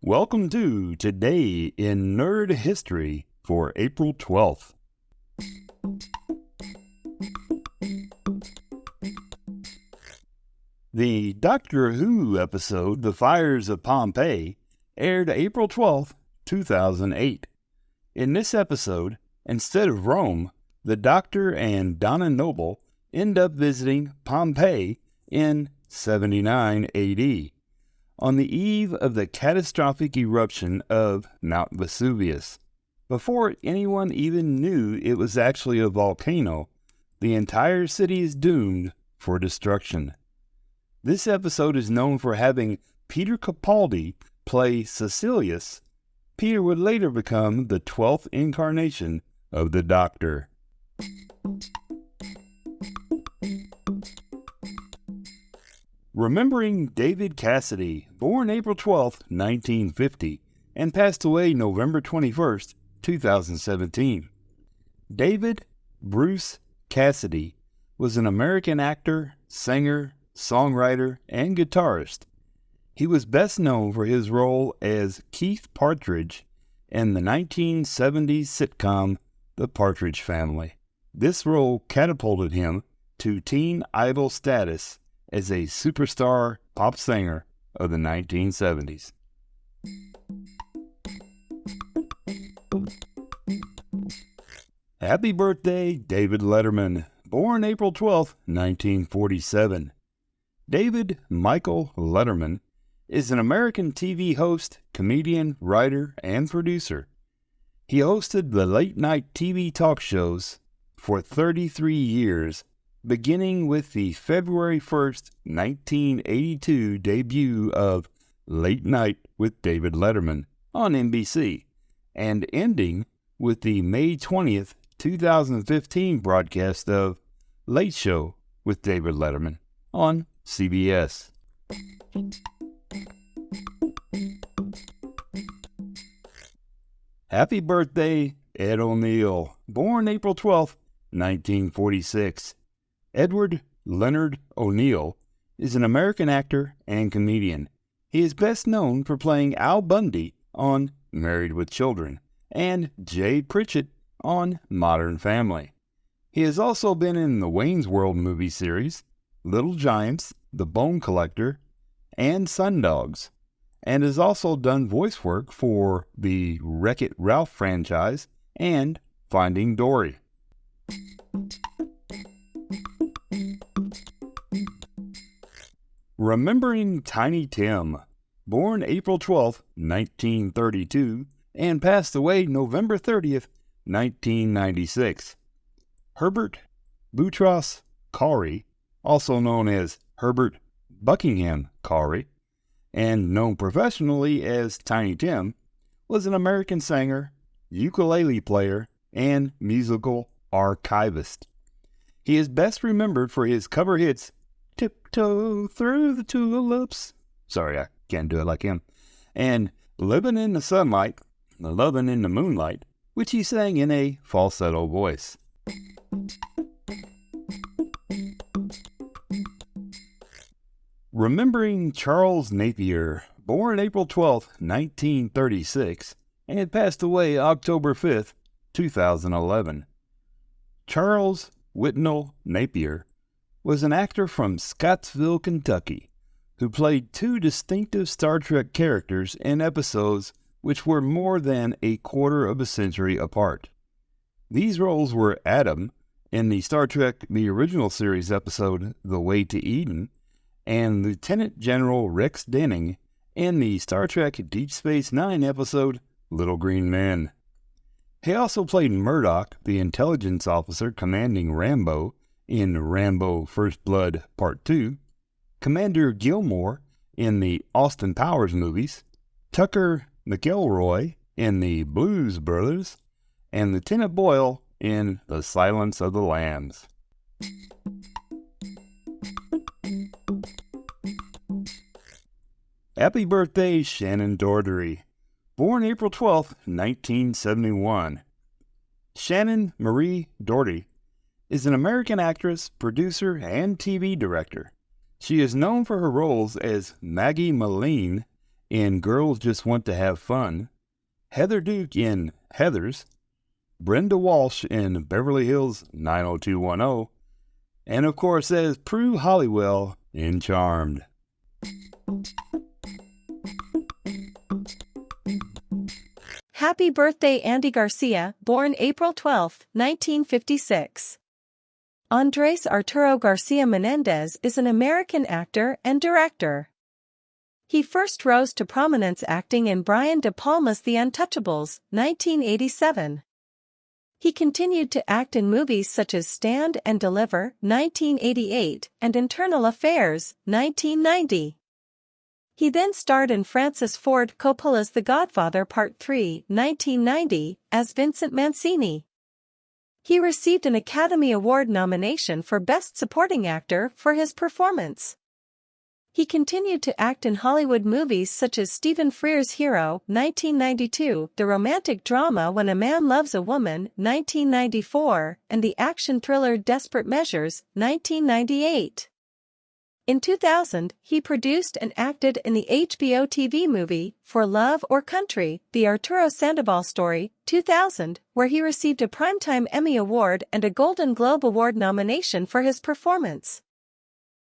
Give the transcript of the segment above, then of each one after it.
Welcome to Today in Nerd History for April 12th. The Doctor Who episode, The Fires of Pompeii, aired April 12th, 2008. In this episode, instead of Rome, the Doctor and Donna Noble end up visiting Pompeii in 79 AD. On the eve of the catastrophic eruption of Mount Vesuvius. Before anyone even knew it was actually a volcano, the entire city is doomed for destruction. This episode is known for having Peter Capaldi play Caecilius. Peter would later become the 12th incarnation of the Doctor. Remembering David Cassidy, born April 12, 1950, and passed away November 21, 2017. David Bruce Cassidy was an American actor, singer, songwriter, and guitarist. He was best known for his role as Keith Partridge in the 1970s sitcom The Partridge Family. This role catapulted him to teen idol status as a superstar pop singer of the 1970s. Happy birthday, David Letterman, born April 12, 1947. David Michael Letterman is an American TV host, comedian, writer, and producer. He hosted the late-night TV talk shows for 33 years, beginning with the February 1st, 1982 debut of Late Night with David Letterman on NBC, and ending with the May 20th, 2015 broadcast of Late Show with David Letterman on CBS. Happy birthday, Ed O'Neill, born April 12, 1946. Edward Leonard O'Neill is an American actor and comedian. He is best known for playing Al Bundy on Married with Children and Jay Pritchett on Modern Family. He has also been in the Wayne's World movie series, Little Giants, The Bone Collector, and Sundogs, and has also done voice work for the Wreck-It Ralph franchise and Finding Dory. Remembering Tiny Tim, born April 12, 1932, and passed away November 30th, 1996. Herbert Boutros Ghali, also known as Herbert Buckingham Ghali, and known professionally as Tiny Tim, was an American singer, ukulele player, and musical archivist. He is best remembered for his cover hits Tiptoe Through the Tulips. Sorry, I can't do it like him. And Living in the Sunlight, Lovin' in the Moonlight, which he sang in a falsetto voice. Remembering Charles Napier, born April 12, 1936, and had passed away October 5, 2011. Charles Whitnell Napier was an actor from Scottsville, Kentucky, who played two distinctive Star Trek characters in episodes which were more than a quarter of a century apart. These roles were Adam in the Star Trek The Original Series episode The Way to Eden, and Lieutenant General Rex Denning in the Star Trek Deep Space Nine episode Little Green Men. He also played Murdoch, the intelligence officer commanding Rambo, in Rambo First Blood Part 2, Commander Gilmore in the Austin Powers movies, Tucker McElroy in the Blues Brothers, and Lieutenant Boyle in The Silence of the Lambs. Happy birthday, Shannen Doherty, born April 12, 1971. Shannen Marie Doherty is an American actress, producer, and TV director. She is known for her roles as Maggie Malene in Girls Just Want to Have Fun, Heather Duke in Heathers, Brenda Walsh in Beverly Hills 90210, and of course as Prue Halliwell in Charmed. Happy birthday Andy Garcia, born April 12, 1956. Andres Arturo Garcia Menendez is an American actor and director. He first rose to prominence acting in Brian De Palma's The Untouchables, 1987. He continued to act in movies such as Stand and Deliver, 1988, and Internal Affairs, 1990. He then starred in Francis Ford Coppola's The Godfather Part 3, 1990, as Vincent Mancini. He received an Academy Award nomination for Best Supporting Actor for his performance. He continued to act in Hollywood movies such as Stephen Frears' Hero, 1992, the romantic drama When a Man Loves a Woman, 1994, and the action thriller Desperate Measures, 1998. In 2000, he produced and acted in the HBO TV movie, For Love or Country, The Arturo Sandoval Story, 2000, where he received a Primetime Emmy Award and a Golden Globe Award nomination for his performance.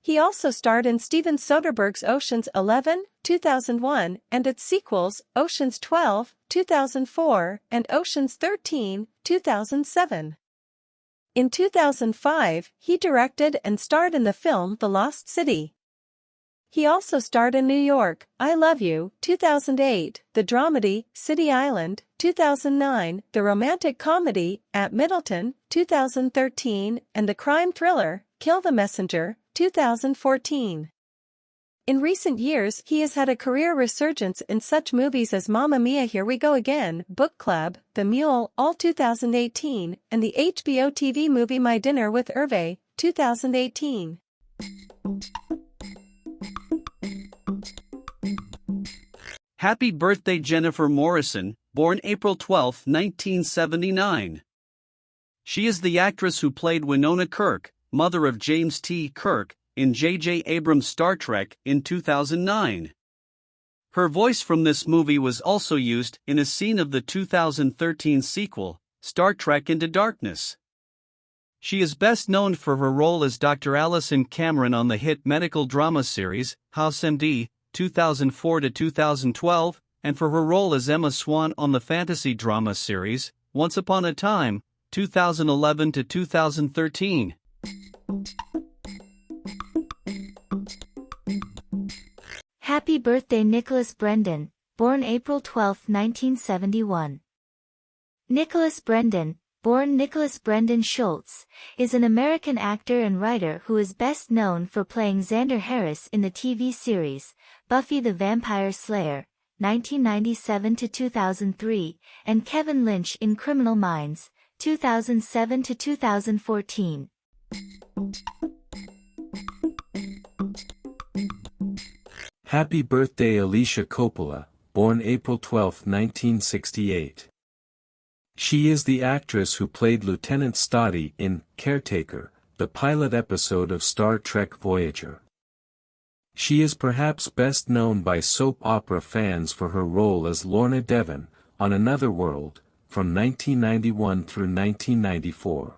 He also starred in Steven Soderbergh's Ocean's 11, 2001, and its sequels, Ocean's 12, 2004, and Ocean's 13, 2007. In 2005, he directed and starred in the film The Lost City. He also starred in New York, I Love You, 2008, the dramedy, City Island, 2009, the romantic comedy, At Middleton, 2013, and the crime thriller, Kill the Messenger, 2014. In recent years, he has had a career resurgence in such movies as Mamma Mia Here We Go Again, Book Club, The Mule, all 2018, and the HBO TV movie My Dinner with Hervé, 2018. Happy birthday Jennifer Morrison, born April 12, 1979. She is the actress who played Winona Kirk, mother of James T. Kirk, in J.J. Abrams' Star Trek in 2009. Her voice from this movie was also used in a scene of the 2013 sequel, Star Trek Into Darkness. She is best known for her role as Dr. Allison Cameron on the hit medical drama series, House MD, 2004-2012, and for her role as Emma Swan on the fantasy drama series, Once Upon a Time, 2011-2013. Happy birthday Nicholas Brendon, born April 12, 1971. Nicholas Brendon, born Nicholas Brendon Schultz, is an American actor and writer who is best known for playing Xander Harris in the TV series, Buffy the Vampire Slayer, 1997-2003, and Kevin Lynch in Criminal Minds, 2007-2014. Happy birthday Alicia Coppola, born April 12, 1968. She is the actress who played Lieutenant Stotty in Caretaker, the pilot episode of Star Trek Voyager. She is perhaps best known by soap opera fans for her role as Lorna Devon on Another World, from 1991 through 1994.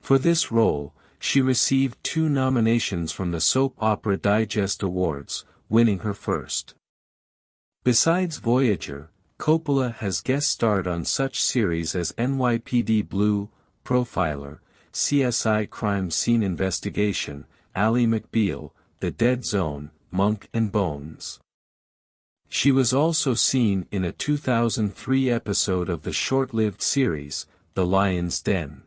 For this role, she received 2 nominations from the Soap Opera Digest Awards, winning her first. Besides Voyager, Coppola has guest-starred on such series as NYPD Blue, Profiler, CSI Crime Scene Investigation, Ally McBeal, The Dead Zone, Monk and Bones. She was also seen in a 2003 episode of the short-lived series, The Lion's Den.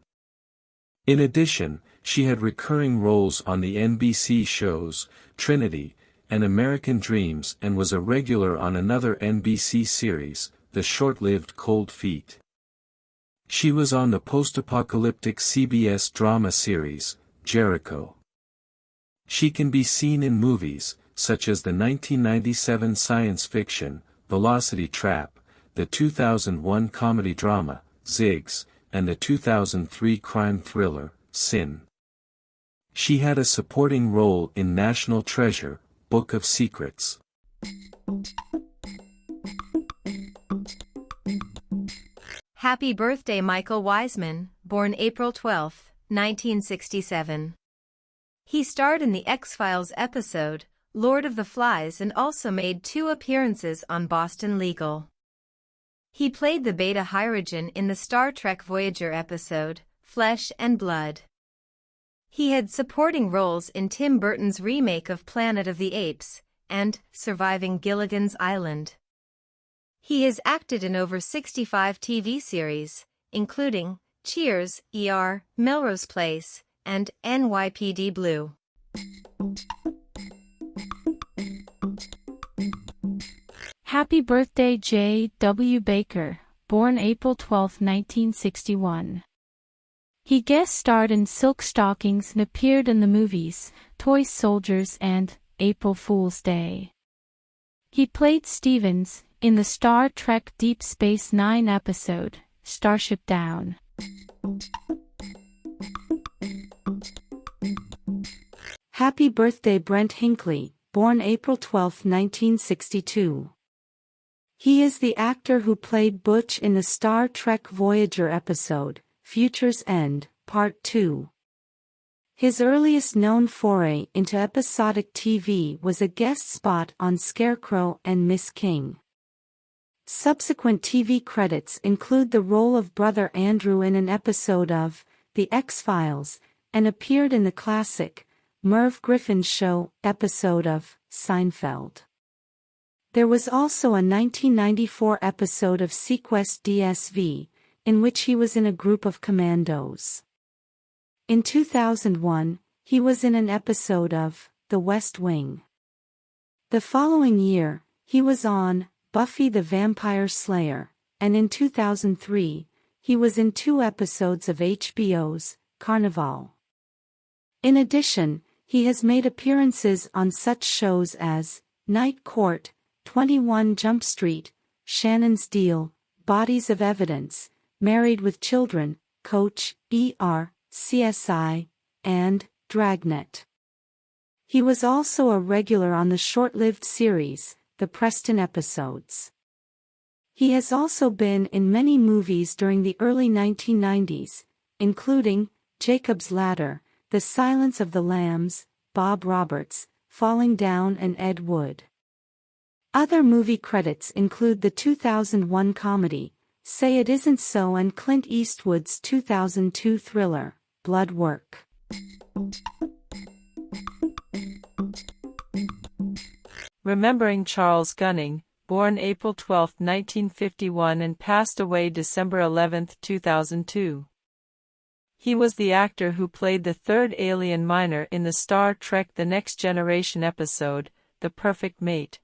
In addition, she had recurring roles on the NBC shows, Trinity, and American Dreams, and was a regular on another NBC series, the short-lived Cold Feet. She was on the post-apocalyptic CBS drama series, Jericho. She can be seen in movies, such as the 1997 science fiction, Velocity Trap, the 2001 comedy drama, Ziggs, and the 2003 crime thriller, Sin. She had a supporting role in National Treasure, Book of Secrets. Happy birthday Michael Wiseman, born April 12, 1967. He starred in the X-Files episode, Lord of the Flies, and also made 2 appearances on Boston Legal. He played the Beta Hyrogen in the Star Trek Voyager episode, Flesh and Blood. He had supporting roles in Tim Burton's remake of Planet of the Apes and Surviving Gilligan's Island. He has acted in over 65 TV series, including Cheers, ER, Melrose Place, and NYPD Blue. Happy birthday J. W. Baker, born April 12, 1961. He guest starred in Silk Stockings and appeared in the movies Toy Soldiers and April Fool's Day. He played Stevens in the Star Trek Deep Space Nine episode, Starship Down. Happy birthday Brent Hinkley, born April 12, 1962. He is the actor who played Butch in the Star Trek Voyager episode, Future's End, Part 2. His earliest known foray into episodic TV was a guest spot on Scarecrow and Miss King. Subsequent TV credits include the role of Brother Andrew in an episode of The X-Files, and appeared in the classic Merv Griffin's Show episode of Seinfeld. There was also a 1994 episode of Sequest DSV, in which he was in a group of commandos. In 2001, he was in an episode of The West Wing. The following year, he was on Buffy the Vampire Slayer, and in 2003, he was in 2 episodes of HBO's Carnival. In addition, he has made appearances on such shows as Night Court, 21 Jump Street, Shannon's Deal, Bodies of Evidence, Married with Children, Coach, ER, CSI, and Dragnet. He was also a regular on the short-lived series, The Preston Episodes. He has also been in many movies during the early 1990s, including Jacob's Ladder, The Silence of the Lambs, Bob Roberts, Falling Down, and Ed Wood. Other movie credits include the 2001 comedy, Say It Isn't So, and Clint Eastwood's 2002 thriller, Blood Work. Remembering Charles Gunning, born April 12, 1951 and passed away December 11, 2002. He was the actor who played the third alien miner in the Star Trek The Next Generation episode, The Perfect Mate.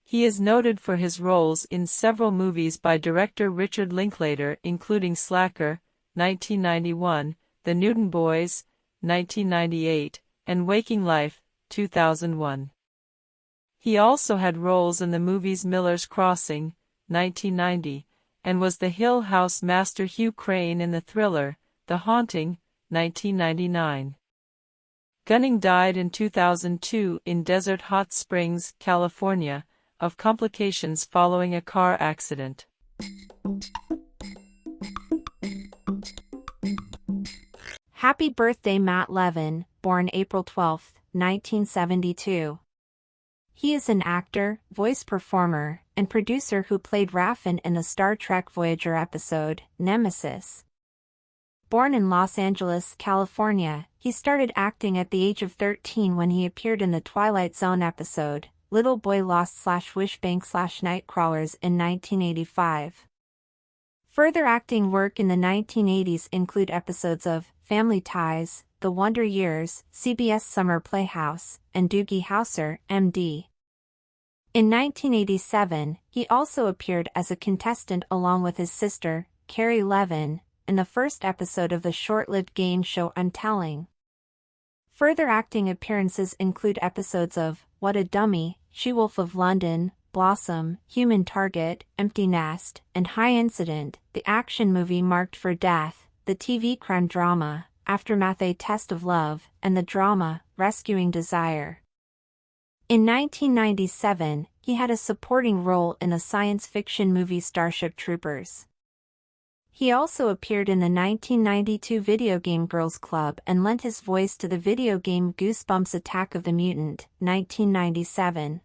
He is noted for his roles in several movies by director Richard Linklater, including Slacker, 1991, The Newton Boys, 1998, and Waking Life, 2001. He also had roles in the movies Miller's Crossing, 1990, and was the Hill House master Hugh Crane in the thriller, The Haunting, 1999. Gunning died in 2002 in Desert Hot Springs, California, of complications following a car accident. Happy birthday Matt Levin, born April 12, 1972. He is an actor, voice performer, and producer who played Raffin in the Star Trek Voyager episode, Nemesis. Born in Los Angeles, California, he started acting at the age of 13 when he appeared in the Twilight Zone episode, Little Boy Lost /Wishbang /Nightcrawlers in 1985. Further acting work in the 1980s include episodes of Family Ties, The Wonder Years, CBS Summer Playhouse, and Doogie Howser, M.D. In 1987, he also appeared as a contestant along with his sister, Carrie Levin, in the first episode of the short-lived game show Untelling. Further acting appearances include episodes of What a Dummy, She-Wolf of London, Blossom, Human Target, Empty Nest, and High Incident, the action movie Marked for Death, the TV crime drama, Aftermath: A Test of Love, and the drama, Rescuing Desire. In 1997, he had a supporting role in the science fiction movie Starship Troopers. He also appeared in the 1992 video game Girls Club and lent his voice to the video game Goosebumps Attack of the Mutant, 1997.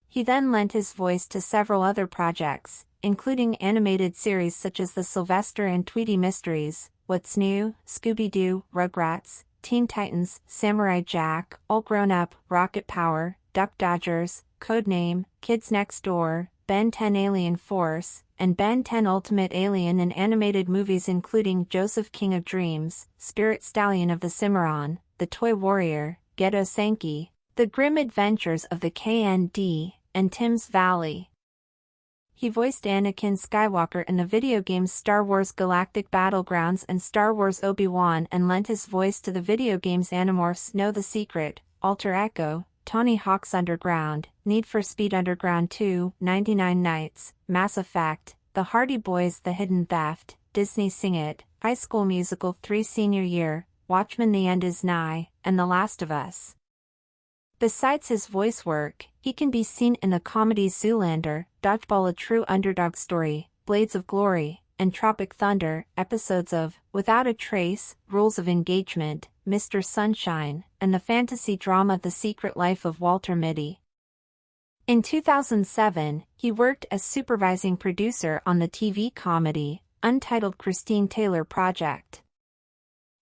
He then lent his voice to several other projects, including animated series such as the Sylvester and Tweety Mysteries, What's New, Scooby-Doo, Rugrats, Teen Titans, Samurai Jack, All Grown Up, Rocket Power, Duck Dodgers, Codename, Kids Next Door, Ben 10 Alien Force, and Ben 10 Ultimate Alien in animated movies including Joseph King of Dreams, Spirit Stallion of the Cimarron, The Toy Warrior, Gedo Senki, The Grim Adventures of the KND, and Tim's Valley. He voiced Anakin Skywalker in the video games Star Wars Galactic Battlegrounds and Star Wars Obi-Wan and lent his voice to the video games Animorphs Know the Secret, Alter Echo, Tony Hawk's Underground, Need for Speed Underground 2, 99 Nights, Mass Effect, The Hardy Boys The Hidden Theft, Disney Sing It, High School Musical 3 Senior Year, Watchmen The End Is Nigh, and The Last of Us. Besides his voice work, he can be seen in the comedies Zoolander, Dodgeball A True Underdog Story, Blades of Glory, and Tropic Thunder, episodes of Without a Trace, Rules of Engagement, Mr. Sunshine, and the fantasy drama The Secret Life of Walter Mitty. In 2007, he worked as supervising producer on the TV comedy, Untitled Christine Taylor Project.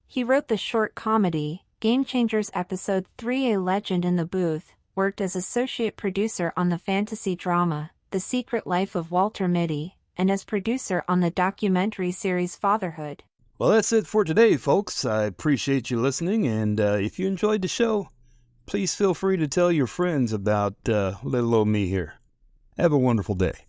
He wrote the short comedy, Game Changers Episode 3 A Legend in the Booth, worked as associate producer on the fantasy drama, The Secret Life of Walter Mitty, and as producer on the documentary series Fatherhood. Well, that's it for today, folks. I appreciate you listening, and if you enjoyed the show, please feel free to tell your friends about little old me here. Have a wonderful day.